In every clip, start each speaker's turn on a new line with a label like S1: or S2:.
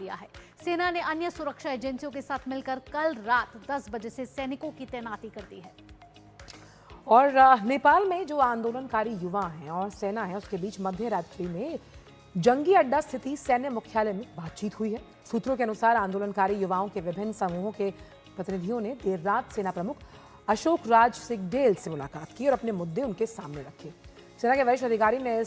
S1: लिया है। सेना ने अन्य सुरक्षा एजेंसियों के साथ मिलकर कल रात 10 बजे से सैनिकों की तैनाती कर दी है।
S2: और नेपाल में जो आंदोलनकारी युवा हैं और सेना है, उसके बीच मध्य रात्रि में जंगी अड्डा स्थिति सैन्य मुख्यालय में बातचीत हुई है। सूत्रों के अनुसार आंदोलनकारी युवाओं के विभिन्न समूहों के प्रतिनिधियों ने देर रात सेना प्रमुख अशोक राज सिंहडेल से मुलाकात की और अपने मुद्दे उनके सामने रखे। सेना के वरिष्ठ अधिकारी ने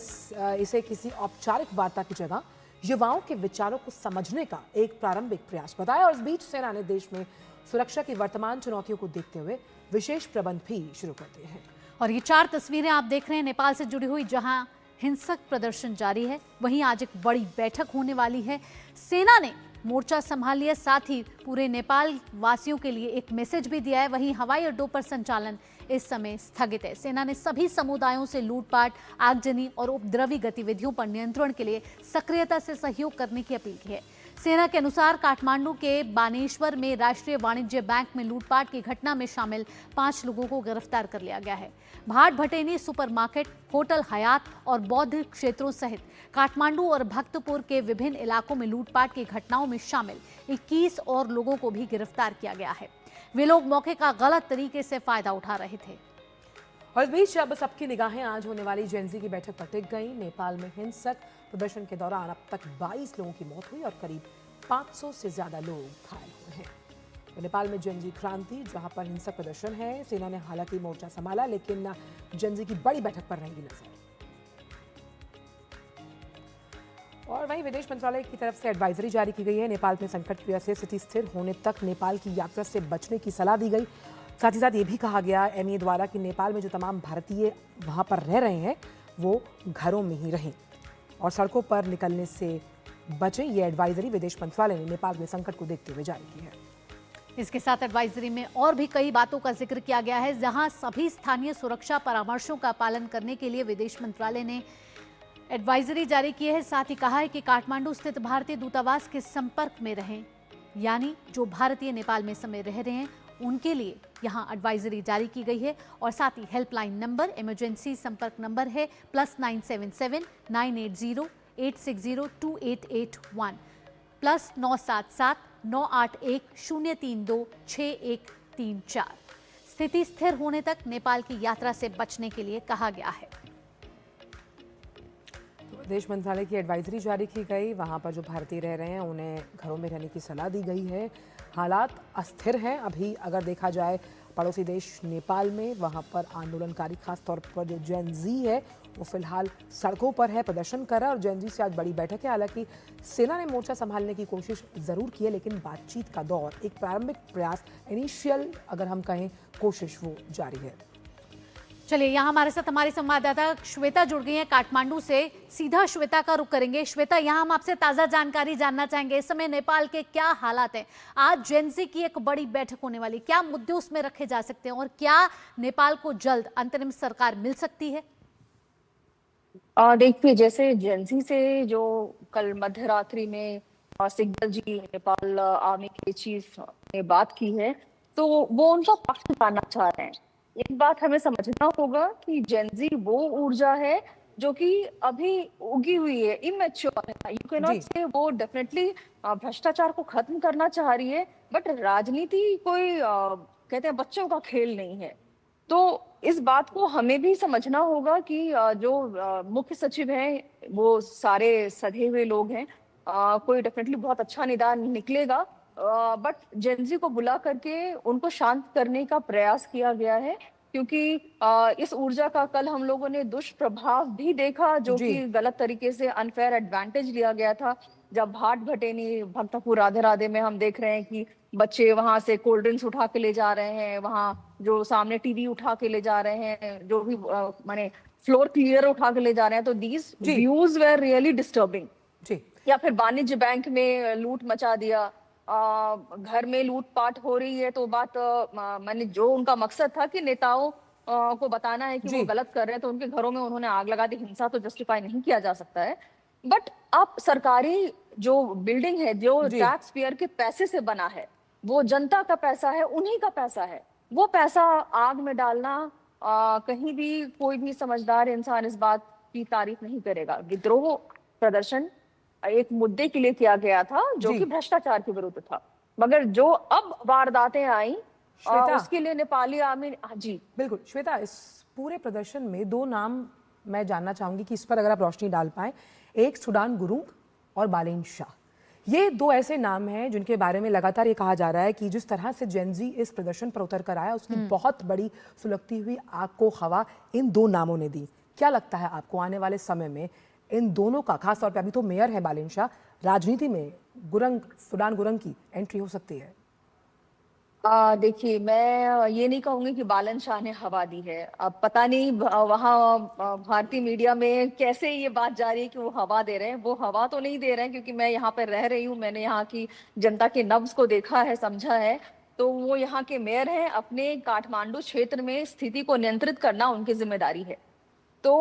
S2: इसे किसी औपचारिक वार्ता की जगह युवाओं के विचारों को समझने का एक प्रारंभिक प्रयास बताया। और इस बीच सेना ने देश में सुरक्षा की वर्तमान चुनौतियों को देखते हुए विशेष प्रबंध भी शुरू कर दिए हैं।
S1: और ये 4 तस्वीरें आप देख रहे हैं नेपाल से जुड़ी हुई, जहां हिंसक प्रदर्शन जारी है, वहीं आज एक बड़ी बैठक होने वाली है। सेना ने मोर्चा संभाल लिया, साथ ही पूरे नेपाल वासियों के लिए एक मैसेज भी दिया है। वहीं हवाई अड्डों पर संचालन इस समय स्थगित है। सेना ने सभी समुदायों से लूटपाट, आगजनी और उपद्रवी गतिविधियों पर नियंत्रण के लिए सक्रियता से सहयोग करने की अपील की है। सेना के अनुसार काठमांडू के बानेश्वर में राष्ट्रीय वाणिज्य बैंक में लूटपाट की घटना में शामिल 5 लोगों को गिरफ्तार कर लिया गया है। भाट भटेनी सुपरमार्केट, होटल हयात और बौद्ध क्षेत्रों सहित काठमांडू और भक्तपुर के विभिन्न इलाकों में लूटपाट की घटनाओं में शामिल 21 और लोगों को भी गिरफ्तार किया गया है। वे लोग मौके का गलत तरीके से फायदा उठा रहे थे।
S2: और इस बीच अब सबकी निगाहें आज होने वाली जेनजी की बैठक पर टिक गई। नेपाल में हिंसक प्रदर्शन के दौरान अब तक 22 लोगों की मौत हुई और करीब 500 से ज्यादा लोग घायल हुए हैं। तो नेपाल में जेनजी क्रांति, जहां पर हिंसक प्रदर्शन है, सेना ने हालांकि मोर्चा संभाला, लेकिन जेनजी की बड़ी बैठक पर रहेंगी नजर। और वहीं विदेश मंत्रालय की तरफ से एडवाइजरी जारी की गई है। नेपाल में संकट की वजह से स्थिति स्थिर होने तक नेपाल की यात्रा से बचने की सलाह दी गई। साथ ही साथ ये भी कहा गया एमईए द्वारा कि नेपाल में जो तमाम भारतीय वहां पर रह रहे हैं वो घरों में ही रहें और सड़कों पर निकलने से बचें। ये एडवाइजरी विदेश मंत्रालय ने नेपाल में संकट को देखते हुए जारी की है।
S1: इसके साथ एडवाइजरी में और भी कई बातों का जिक्र किया गया है, जहां सभी स्थानीय सुरक्षा परामर्शों का पालन करने के लिए विदेश मंत्रालय ने एडवाइजरी जारी की है। साथ ही कहा है कि काठमांडू स्थित भारतीय दूतावास के संपर्क में रहें, यानी जो भारतीय नेपाल में समय रह रहे हैं उनके लिए यहां एडवाइजरी जारी की गई है। और साथ ही हेल्पलाइन नंबर, इमरजेंसी संपर्क नंबर है +977 980 860 2881 +977 981 032 6134। स्थिति स्थिर होने तक नेपाल की यात्रा से बचने के लिए कहा गया है।
S2: विदेश मंत्रालय की एडवाइजरी जारी की गई। वहां पर जो भारतीय रह रहे हैं उन्हें घरों में रहने की सलाह दी गई है। हालात अस्थिर हैं अभी, अगर देखा जाए पड़ोसी देश नेपाल में, वहां पर आंदोलनकारी खासतौर पर जो जेनजी है वो फिलहाल सड़कों पर है, प्रदर्शन कर रहा है। और जेनजी से आज बड़ी बैठक है। हालांकि सेना ने मोर्चा संभालने की कोशिश जरूर की है, लेकिन बातचीत का दौर, एक प्रारंभिक प्रयास, इनिशियल अगर हम कहें कोशिश, वो जारी है।
S1: चलिए, यहाँ हमारे साथ हमारी संवाददाता श्वेता जुड़ गई हैं काठमांडू से। सीधा श्वेता का रुख करेंगे। श्वेता, यहाँ हम आपसे ताजा जानकारी जानना चाहेंगे, इस समय नेपाल के क्या हालात हैं? आज जेनजी की एक बड़ी बैठक होने वाली, क्या मुद्दे उसमें रखे जा सकते हैं और क्या नेपाल को जल्द अंतरिम सरकार मिल सकती है?
S3: देखिए, जैसे जेनजी से जो कल मध्य रात्रि में सिग्नल जी, नेपाल आर्मी के चीफ ने बात की है, तो वो उनका पक्ष जानना चाह रहे हैं। एक बात हमें समझना होगा कि जेनजी वो ऊर्जा है जो कि अभी उगी हुई है, इमेच्योर है। यू कैन नॉट से वो डेफिनेटली भ्रष्टाचार को खत्म करना चाह रही है, बट राजनीति कोई कहते हैं बच्चों का खेल नहीं है। तो इस बात को हमें भी समझना होगा कि जो मुख्य सचिव हैं वो सारे सधे हुए लोग हैं। कोई डेफिनेटली बहुत अच्छा निदान निकलेगा, बट जेनजी को बुला करके उनको शांत करने का प्रयास किया गया है, क्योंकि इस ऊर्जा का कल हम लोगों ने दुष्प्रभाव भी देखा, जो कि गलत तरीके से अनफेयर एडवांटेज लिया गया था। जब भाट भटेनी भक्तपुर राधे राधे में हम देख रहे हैं कि बच्चे वहां से कोल्ड ड्रिंक्स उठा के ले जा रहे हैं, वहां जो सामने टीवी उठा के ले जा रहे हैं, जो भी माने फ्लोर क्लियर उठा के ले जा रहे हैं, तो these views where really disturbing. या फिर वाणिज्य बैंक में लूट मचा दिया, घर में लूटपाट हो रही है, तो बात मैंने जो उनका मकसद था कि नेताओं को बताना है कि वो गलत कर रहे हैं, तो उनके घरों में उन्होंने आग लगा दी। हिंसा तो जस्टिफाई नहीं किया जा सकता है, बट आप सरकारी जो बिल्डिंग है, जो टैक्स पेयर के पैसे से बना है, वो जनता का पैसा है, उन्हीं का पैसा है, वो पैसा आग में डालना कहीं भी कोई भी समझदार इंसान इस बात की तारीफ नहीं करेगा। विद्रोह प्रदर्शन एक मुद्दे के लिए किया गया था जो
S2: जी।
S3: कि भ्रष्टाचार के विरुद्ध था। मगर जो अब वारदातें आई
S2: श्वेता।
S3: उसके लिए नेपाली आर्मी, हाँ जी,
S2: बिल्कुल श्वेता, इस पूरे प्रदर्शन में दो नाम मैं जानना चाहूंगी कि इस पर अगर आप रोशनी डाल पाएं। एक सुडान गुरुंग और बालेन शाह, ये दो ऐसे नाम हैं जिनके बारे में लगातार ये कहा जा रहा है कि जिस तरह से जेनजी इस प्रदर्शन पर उतर कर आया उसकी बहुत बड़ी सुलगती हुई आग को हवा इन दो नामों ने दी। क्या लगता है आपको आने वाले समय में इन दोनों का, खासतौर पर अभी तो मेयर है बालेन शाह, राजनीति में गुरंग, सुडान गुरुंग की एंट्री हो सकती है?
S3: देखिए, मैं ये नहीं कहूंगी कि बालन शाह ने हवा दी है। अब पता नहीं वहाँ भारतीय मीडिया में कैसे ये बात जा रही है कि वो हवा दे रहे हैं। वो हवा तो नहीं दे रहे हैं, क्योंकि मैं यहाँ पर रह रही हूँ, मैंने यहाँ की जनता के नब्ज को देखा है, समझा है। तो वो यहाँ के मेयर हैं, अपने काठमांडू क्षेत्र में स्थिति को नियंत्रित करना उनकी जिम्मेदारी है। तो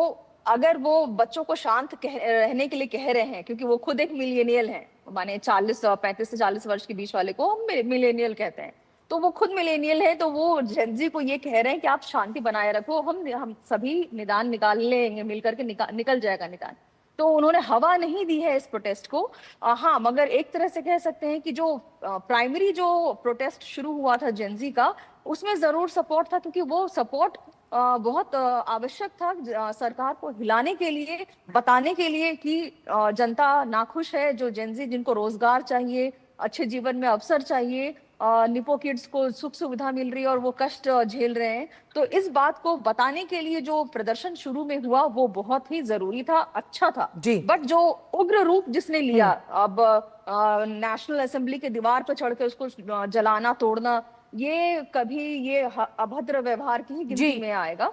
S3: अगर वो बच्चों को शांत रहने के लिए कह रहे हैं, क्योंकि वो खुद एक मिलेनियल हैं, माने 35 से 40 वर्ष के बीच वाले को हम मिलेनियल कहते हैं, तो वो खुद मिलेनियल है, तो वो जेनजी को ये कह रहे हैं कि आप शांति बनाए रखो, हम सभी निदान निकाल लेंगे, मिलकर के निकल जाएगा निदान। तो उन्होंने हवा नहीं दी है इस प्रोटेस्ट को। हाँ, मगर एक तरह से कह सकते हैं कि जो प्राइमरी जो प्रोटेस्ट शुरू हुआ था जेनजी का, उसमें जरूर सपोर्ट था, क्योंकि वो सपोर्ट बहुत आवश्यक था सरकार को हिलाने के लिए, बताने के लिए कि जनता नाखुश है। जो जेनजी, जिनको रोजगार चाहिए, अच्छे जीवन में अवसर चाहिए, निपो किड्स को सुख सुविधा मिल रही है और वो कष्ट झेल रहे हैं, तो इस बात को बताने के लिए जो प्रदर्शन शुरू में हुआ वो बहुत ही जरूरी था, अच्छा था।
S2: जी।
S3: बट जो उग्र रूप जिसने लिया, अब नेशनल असेंबली के दीवार पर चढ़ के उसको जलाना, तोड़ना, ये कभी ये अभद्र व्यवहार की ही गिनती में आएगा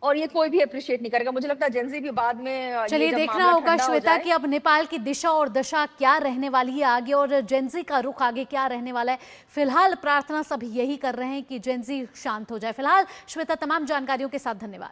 S3: और ये कोई भी अप्रिशिएट नहीं करेगा। मुझे लगता है जेनजी भी बाद में
S1: चलिए देखना होगा श्वेता कि अब नेपाल की दिशा और दशा क्या रहने वाली है आगे, और जेनजी का रुख आगे क्या रहने वाला है। फिलहाल प्रार्थना सभी यही कर रहे हैं कि जेनजी शांत हो जाए। फिलहाल श्वेता, तमाम जानकारियों के साथ धन्यवाद।